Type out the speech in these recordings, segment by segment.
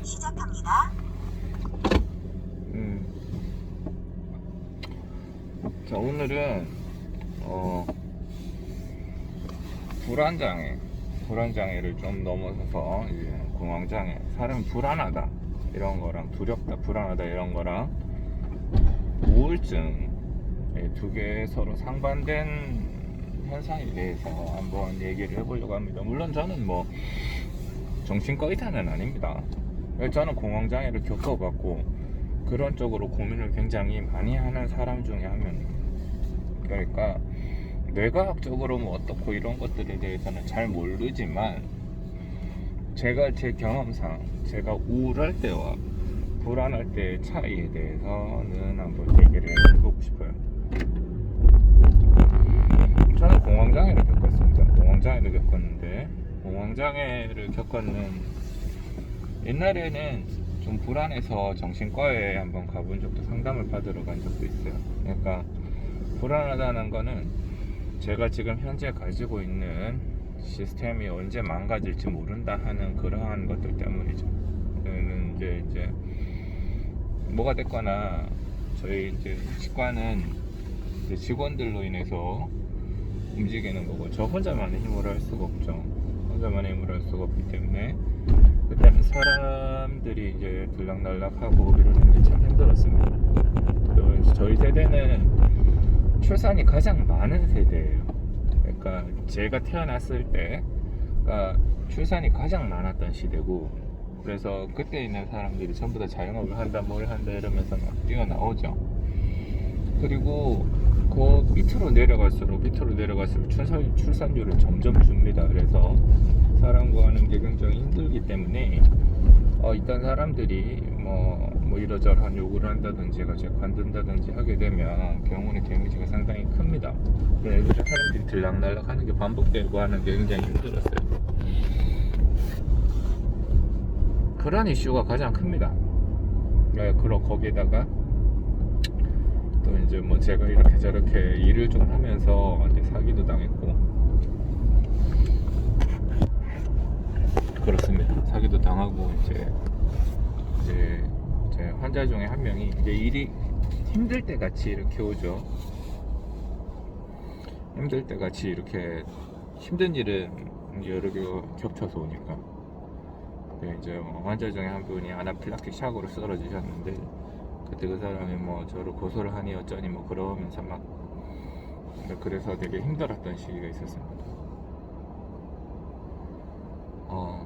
시작합니다. 자, 오늘은 불안장애를 좀 넘어서서 이제 공황장애, 사람이 불안하다 이런 거랑 두렵다, 불안하다 이런 거랑 우울증 두 개 서로 상반된 현상에 대해서 한번 얘기를 해보려고 합니다. 물론 저는 뭐 정신과 의사는 아닙니다. 저는 공황장애를 겪어봤고 그런 쪽으로 고민을 굉장히 많이 하는 사람 중에 한 명입니다. 그러니까 뇌과학적으로 뭐 어떻고 이런 것들에 대해서는 잘 모르지만 제가 제 경험상 제가 우울할 때와 불안할 때의 차이에 대해서는 한번 얘기를 해보고 싶어요. 저는 공황장애를 겪었습니다. 공황장애를 겪었는 옛날에는 좀 불안해서 정신과에 한번 가본 적도, 상담을 받으러 간 적도 있어요. 그러니까 불안하다는 거는 제가 지금 현재 가지고 있는 시스템이 언제 망가질지 모른다 하는 그러한 것들 때문이죠. 이제 뭐가 됐거나 저희 이제 치과는 이제 직원들로 인해서 움직이는 거고 저 혼자만의 힘으로 할 수가 없죠. 혼자만의 힘으로 할 수가 없기 때문에 그때는 사람들이 이제 들락날락하고 이러는 게 참 힘들었습니다. 또 저희 세대는 출산이 가장 많은 세대예요. 그러니까 제가 태어났을 때가 출산이 가장 많았던 시대고, 그래서 그때 있는 사람들이 전부 다 자영업을 한다 뭘 한다 이러면서 막 뛰어나오죠. 그리고 그 밑으로 내려갈수록 출산율은 점점 줍니다. 그래서 사람 구하는 게 굉장히 힘들기 때문에 일단 사람들이 뭐 이러저러한 요구를 한다든지 관둔다든지 하게 되면 병원의 데미지가 상당히 큽니다. 그래서 사람들이 들락날락 하는 게 반복되고 하는 게 굉장히 힘들었어요. 그런 이슈가 가장 큽니다. 그럼 거기에다가 또 이제 뭐 제가 이렇게 저렇게 일을 좀 하면서 사기도 당했고 그렇습니다. 사기도 당하고 이제 제 환자 중에 한 명이 이제 일이 힘들 때 같이 이렇게 오죠. 힘들 때 같이 이렇게 힘든 일은 이제 여러 개가 겹쳐서 오니까 이제 환자 중에 한 분이 아나필락틱 샥으로 쓰러지셨는데 그때 그 사람이 뭐 저를 고소를 하니 어쩌니 뭐 그러면서 막 그래서 되게 힘들었던 시기가 있었습니다.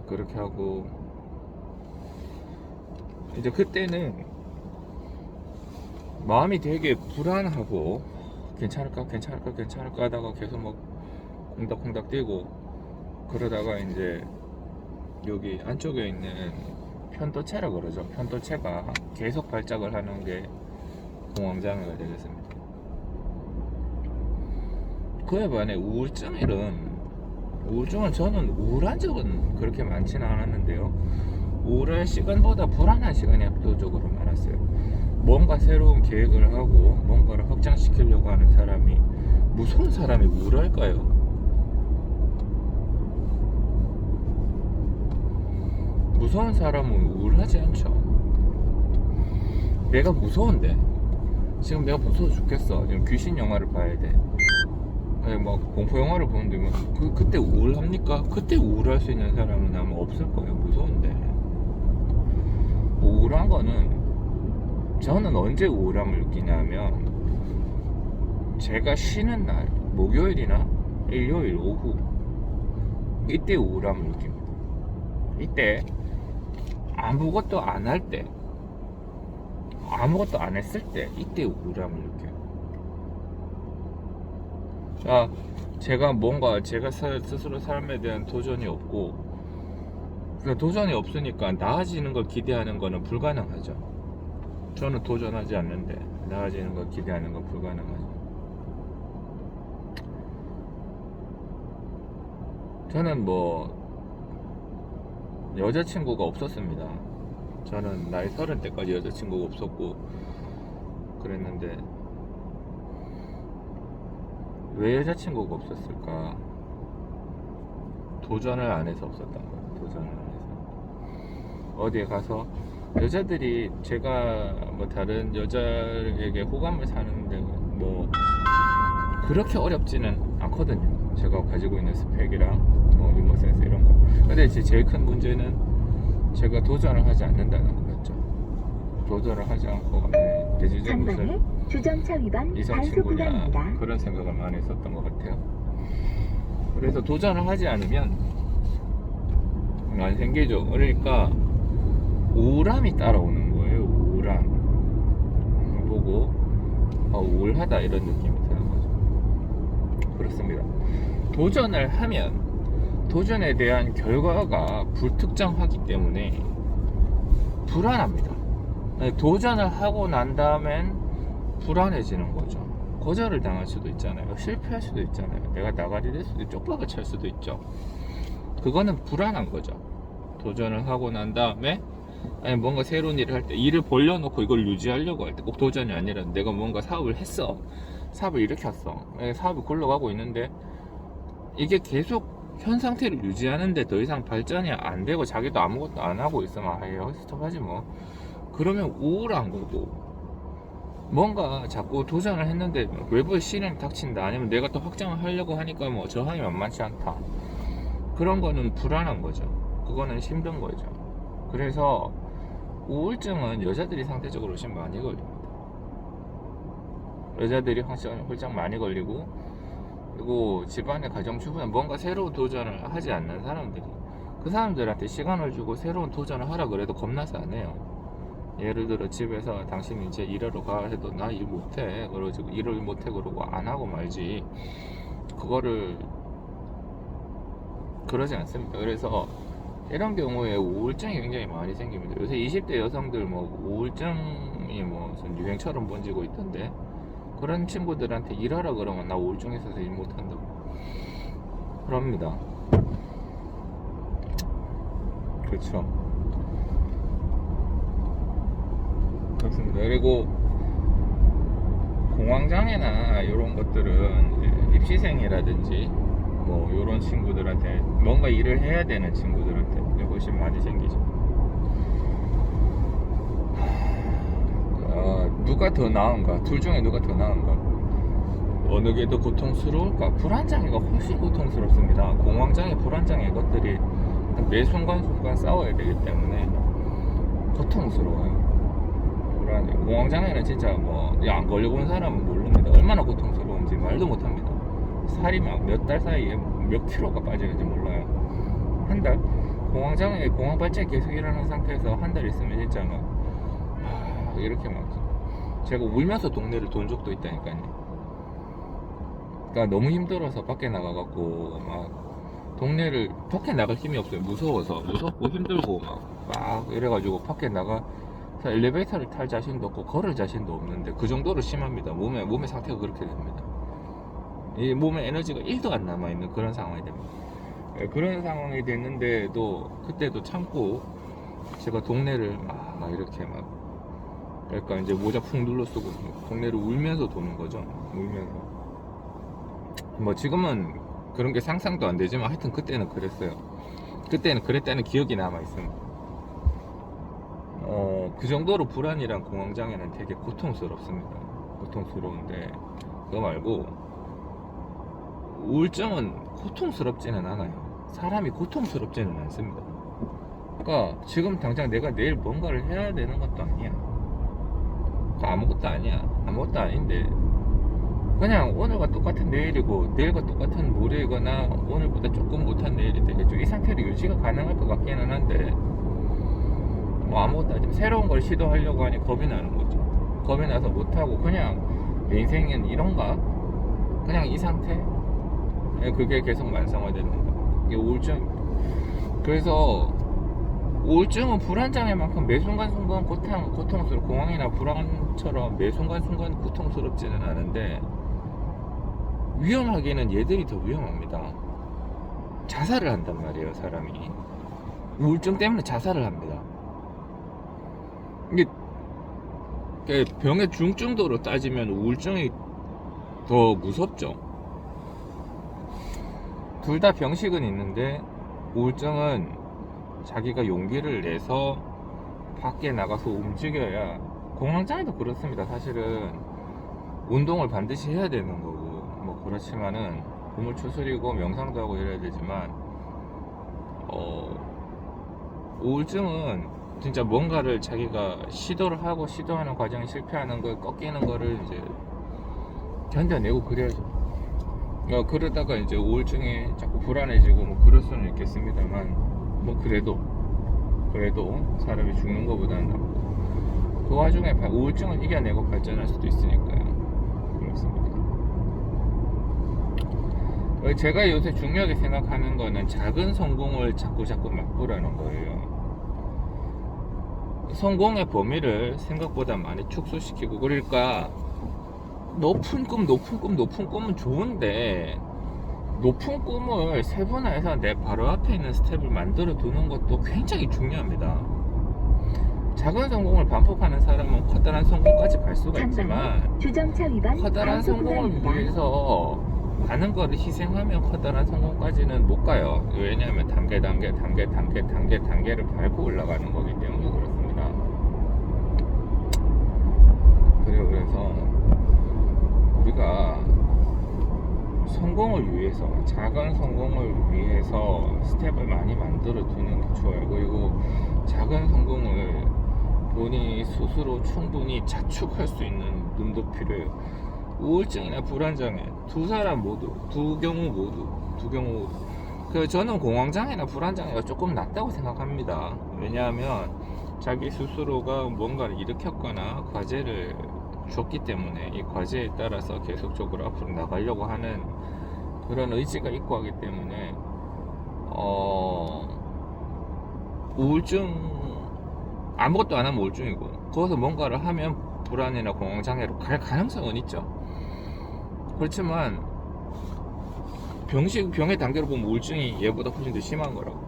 그렇게 하고 이제 그때는 마음이 되게 불안하고 괜찮을까 하다가 계속 막 콩닥콩닥 뛰고 그러다가 이제 여기 안쪽에 있는 편도체라 그러죠. 편도체가 계속 발작을 하는 게 공황장애가 되겠습니다. 그에 반해 우울증은 저는 우울한 적은 그렇게 많지는 않았는데요. 우울한 시간보다 불안한 시간이 압도적으로 많았어요. 뭔가 새로운 계획을 하고 뭔가를 확장시키려고 하는 사람이, 무서운 사람이 우울할까요? 무서운 사람은 우울하지 않죠. 내가 무서운데 지금 내가 무서워 죽겠어. 지금 귀신 영화를 봐야 돼. 막 공포 영화를 보는데 그때 우울합니까? 그때 우울할 수 있는 사람은 아마 없을 거예요. 무서운데. 우울한 거는 저는 언제 우울함을 느끼냐면 제가 쉬는 날, 목요일이나 일요일 오후 이때 우울함을 느낍니다. 이때 아무것도 안 할 때, 아무것도 안 했을 때 이때 우울함을 느껴요. 자, 제가 스스로 삶에 대한 도전이 없고, 도전이 없으니까 나아지는 걸 기대하는 거는 불가능하죠. 저는 도전하지 않는데 나아지는 걸 기대하는 건 불가능하죠. 저는 여자친구가 없었습니다. 저는 나이 30대까지 여자친구가 없었고 그랬는데 왜 여자친구가 없었을까? 도전을 안 해서 없었던 거예요. 도전을 안 해서. 어디에 가서 여자들이 제가 뭐 다른 여자에게 호감을 사는데 뭐 그렇게 어렵지는 않거든요. 제가 가지고 있는 스펙이랑 뭐 유머 센스 이런 거. 근데 이제 제일 큰 문제는 제가 도전을 하지 않는다는 거였죠. 도전을 하지 않고 대주제 무슨 주정차 위반 이성 단속 친구냐 구간입니다. 그런 생각을 많이 했었던 것 같아요. 그래서 도전을 하지 않으면 안 생기죠. 그러니까 우울함이 따라오는 거예요. 우울함 보고 우울하다 이런 느낌이 드는 거죠. 그렇습니다. 도전을 하면 도전에 대한 결과가 불특정하기 때문에 불안합니다. 도전을 하고 난 다음엔 불안해지는 거죠. 거절을 당할 수도 있잖아요. 실패할 수도 있잖아요. 내가 나가리 될 수도 있고 쪽박을 찰 수도 있죠. 그거는 불안한 거죠. 도전을 하고 난 다음에 아니 뭔가 새로운 일을 할 때 일을 벌려놓고 이걸 유지하려고 할 때 꼭 도전이 아니라 내가 뭔가 사업을 했어. 사업을 일으켰어. 사업이 굴러가고 있는데 이게 계속 현 상태를 유지하는데 더 이상 발전이 안 되고 자기도 아무것도 안 하고 있으면 여기 스톱하지 뭐. 그러면 우울한 거고 뭔가 자꾸 도전을 했는데 외부의 시련이 닥친다 아니면 내가 또 확장을 하려고 하니까 뭐 저항이 만만치 않다 그런 거는 불안한 거죠. 그거는 힘든 거죠. 그래서 우울증은 여자들이 상대적으로 좀 많이 걸립니다. 여자들이 홀짝 많이 걸리고 그리고 집안의 가정주부는 뭔가 새로운 도전을 하지 않는 사람들이 그 사람들한테 시간을 주고 새로운 도전을 하라 그래도 겁나서 안 해요. 예를 들어 집에서 당신이 이제 일하러 가 해도 나 일 못해 그러고 일을 못해 그러고 안 하고 말지 그거를 그러지 않습니다. 그래서 이런 경우에 우울증이 굉장히 많이 생깁니다. 요새 20대 여성들 뭐 우울증이 뭐 무슨 유행처럼 번지고 있던데 그런 친구들한테 일하라 그러면 나 우울증 있어서 일 못한다고 그럽니다. 그렇죠. 그렇습니다. 그리고 공황장애나 이런 것들은 입시생이라든지 뭐 이런 친구들한테 뭔가 일을 해야 되는 친구들한테 훨씬 많이 생기죠. 누가 더 나은가? 둘 중에 누가 더 나은가? 어느 게 더 고통스러울까? 불안장애가 훨씬 고통스럽습니다. 공황장애, 불안장애 이것들이 매 순간순간 싸워야 되기 때문에 고통스러워요. 불안해. 공황장애는 진짜 뭐 안 걸려본 사람은 모릅니다. 얼마나 고통스러운지 말도 못합니다. 살이 막 몇 달 사이에 몇 킬로가 빠지는지 몰라요. 한 달? 공황장애, 공황발작이 계속 일어나는 상태에서 한 달 있으면 진짜 막 이렇게 막 제가 울면서 동네를 돈 적도 있다니까요. 그러니까 너무 힘들어서 밖에 나가갖고 막 동네를 밖에 나갈 힘이 없어요. 무섭고 힘들고 막 이래가지고 밖에 나가 엘리베이터를 탈 자신도 없고 걸을 자신도 없는데 그 정도로 심합니다. 몸의 상태가 그렇게 됩니다. 이 몸에 에너지가 1도 안 남아있는 그런 상황이 됩니다. 그런 상황이 됐는데도 그때도 참고 제가 동네를 막 이렇게 막 그러니까 이제 모자 푹 눌러 쓰고 동네를 울면서 도는 거죠. 울면서 뭐 지금은 그런 게 상상도 안 되지만 하여튼 그때는 그랬어요. 그때는 그랬다는 기억이 남아있습니다. 그 정도로 불안이랑 공황장애는 되게 고통스럽습니다. 고통스러운데 그거 말고 우울증은 고통스럽지는 않아요. 사람이 고통스럽지는 않습니다. 그러니까 지금 당장 내가 내일 뭔가를 해야 되는 것도 아니야. 아무것도 아니야. 아무것도 아닌데 그냥 오늘과 똑같은 내일이고 내일과 똑같은 모레이거나 오늘보다 조금 못한 내일이 되겠죠. 이 상태로 유지가 가능할 것 같기는 한데 뭐 아무것도 아니고 새로운 걸 시도하려고 하니 겁이 나는 거죠. 겁이 나서 못하고 그냥 내 인생은 이런가? 그냥 이 상태? 그게 계속 만성화되는 거. 이게 우울증. 그래서 우울증은 불안장애만큼 매 순간순간 고통스럽고 공황이나 불안처럼 매 순간순간 고통스럽지는 않은데 위험하기는 얘들이 더 위험합니다. 자살을 한단 말이에요. 사람이 우울증 때문에 자살을 합니다. 이게 병의 중증도로 따지면 우울증이 더 무섭죠. 둘 다 병식은 있는데 우울증은 자기가 용기를 내서 밖에 나가서 움직여야, 공황장애도 그렇습니다. 사실은 운동을 반드시 해야 되는 거고 뭐 그렇지만은 몸을 추스리고 명상도 하고 이래야 되지만 우울증은 진짜 뭔가를 자기가 시도를 하고 시도하는 과정에 실패하는 걸, 꺾이는 거를 이제 견뎌내고 그래야죠. 그러다가 이제 우울증이 자꾸 불안해지고 뭐 그럴 수는 있겠습니다만, 뭐 그래도 사람이 죽는 것보다는 낫고, 그 와중에 우울증을 이겨내고 발전할 수도 있으니까요. 그렇습니다. 제가 요새 중요하게 생각하는 거는 작은 성공을 자꾸 맛보라는 거예요. 성공의 범위를 생각보다 많이 축소시키고, 그러니까 높은 꿈은 좋은데, 높은 꿈을 세분화해서 내 바로 앞에 있는 스텝을 만들어 두는 것도 굉장히 중요합니다. 작은 성공을 반복하는 사람은 커다란 성공까지 갈 수가 있지만, 커다란 성공을 위해서 많은 거를 희생하면 커다란 성공까지는 못 가요. 왜냐하면 단계를 밟고 올라가는 거기 때문에 그렇습니다. 그래서 우리가 성공을 위해서, 작은 성공을 위해서 스텝을 많이 만들어 두는 게 좋아요. 그리고 작은 성공을 본인이 스스로 충분히 자축할 수 있는 눈도 필요해요. 우울증이나 불안장애 두 경우 모두 저는 공황장애나 불안장애가 조금 낫다고 생각합니다. 왜냐하면 자기 스스로가 뭔가를 일으켰거나 과제를 줬기 때문에 이 과제에 따라서 계속적으로 앞으로 나가려고 하는 그런 의지가 있고 하기 때문에 우울증, 아무것도 안 하면 우울증이고, 거기서 뭔가를 하면 불안이나 공황장애로 갈 가능성은 있죠. 그렇지만 병의 단계로 보면 우울증이 얘보다 훨씬 더 심한 거라고.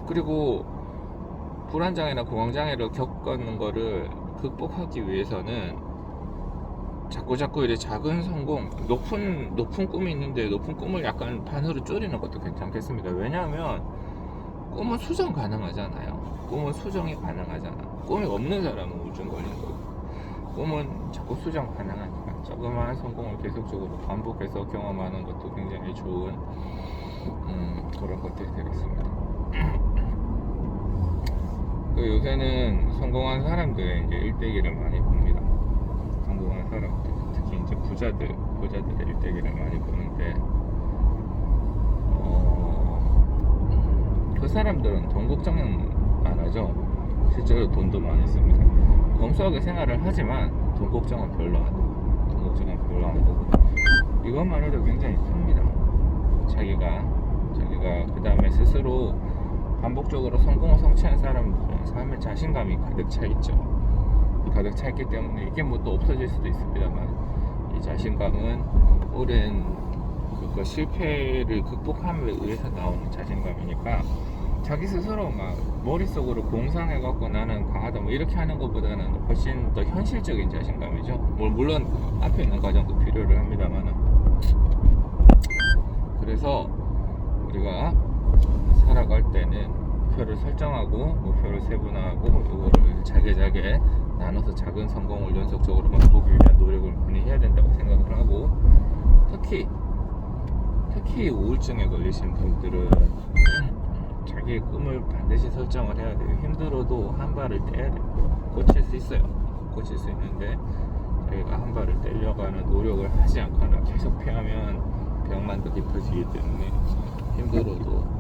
그리고 불안장애나 공황장애를 겪는 거를 극복하기 위해서는 자꾸 이제 작은 성공, 높은 꿈이 있는데 높은 꿈을 약간 반으로 줄이는 것도 괜찮겠습니다. 왜냐하면 꿈은 수정 가능하잖아요. 꿈은 수정이 가능하잖아. 꿈이 없는 사람은 우울증 걸리는 거고, 꿈은 자꾸 수정 가능하니까 조그마한 성공을 계속적으로 반복해서 경험하는 것도 굉장히 좋은 그런 것들이 되겠습니다. 요새는 성공한 사람들의 이제 일대기를 많이 봅니다. 성공한 사람들, 특히 이제 부자들의 일대기를 많이 보는데, 그 사람들은 돈 걱정 안 하죠. 실제로 돈도 많이 씁니다. 검소하게 생활을 하지만 돈 걱정은 별로 안 하고, 이것만으로도 굉장히 큽니다. 자기가 그 다음에 스스로 반복적으로 성공을 성취한 사람들은 삶에 자신감이 가득 차 있죠. 가득 차 있기 때문에 이게 뭐 또 없어질 수도 있습니다만, 이 자신감은 오랜 그 실패를 극복함에 의해서 나오는 자신감이니까, 자기 스스로 막 머릿속으로 공상해갖고 나는 강하다 뭐 이렇게 하는 것보다는 훨씬 더 현실적인 자신감이죠. 물론 앞에 있는 과정도 필요를 합니다만은. 그래서 우리가 살아갈 때는 목표를 설정하고 목표를 세분화하고 이거를 잘게 나눠서 작은 성공을 연속적으로 맛보기 위한 노력을 많이 해야 된다고 생각을 하고, 특히 우울증에 걸리신 분들은 자기의 꿈을 반드시 설정을 해야 돼요. 힘들어도 한 발을 떼야 돼요. 고칠 수 있어요. 고칠 수 있는데 자기가 한 발을 떼려가는 노력을 하지 않거나 계속 피하면 병만 더 깊어지기 때문에 힘들어도